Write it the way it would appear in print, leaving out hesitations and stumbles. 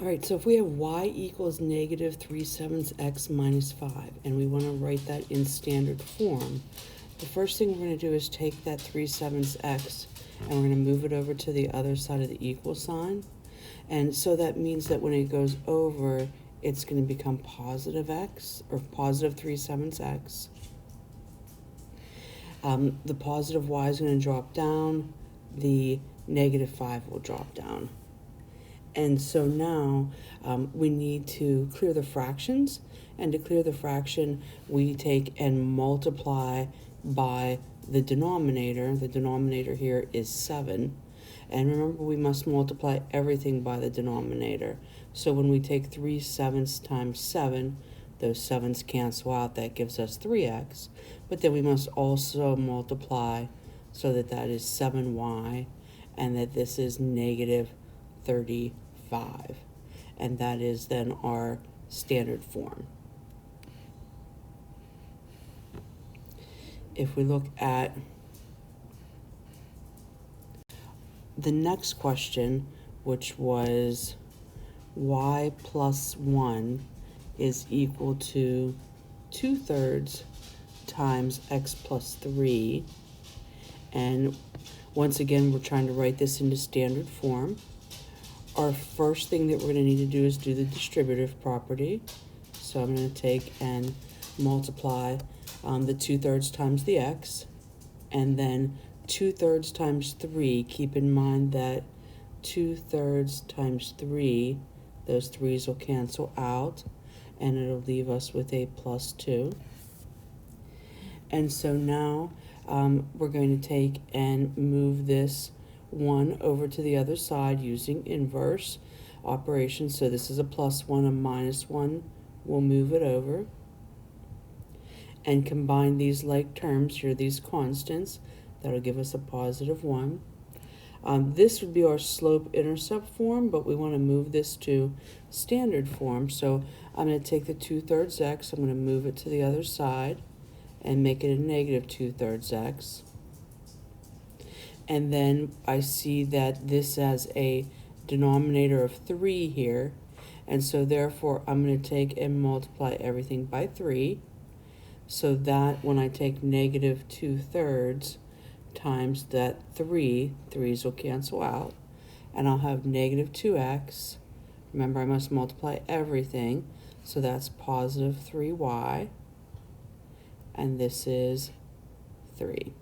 All right, so if we have y equals negative 3/7 x minus 5, and we want to write that in standard form, the first thing we're going to do is take that 3/7 x and we're going to move it over to the other side of the equal sign. And so that means that when it goes over, it's going to become positive x, or positive 3/7 x. The positive y is going to drop down, the negative 5 will drop down. And so now we need to clear the fractions, and to clear the fraction, we take and multiply by the denominator. The denominator here is 7. And remember, we must multiply everything by the denominator. So when we take 3/7 times 7, those 7's cancel out. That gives us 3x. But then we must also multiply so that that is 7y, and that this is negative 35. And that is then our standard form. If we look at the next question, which was y plus 1 is equal to 2/3 times x plus 3. And once again, we're trying to write this into standard form. Our first thing that we're going to need to do is do the distributive property. So I'm going to take and multiply the 2/3 times the x, and then 2/3 times 3. Keep in mind that 2/3 times 3, those 3's will cancel out, and it'll leave us with a plus 2. And so now we're going to take and move this 1 over to the other side using inverse operations. So this is a plus 1, a minus 1. We'll move it over and combine these like terms here, these constants. That'll give us a positive 1. This would be our slope-intercept form, but we want to move this to standard form. So I'm going to take the 2/3 x, I'm going to move it to the other side and make it a negative 2/3 x. And then I see that this has a denominator of 3 here, and so therefore I'm going to take and multiply everything by 3, so that when I take negative 2/3 times that 3's will cancel out, and I'll have negative 2x. Remember, I must multiply everything, so that's positive 3y, and this is 3.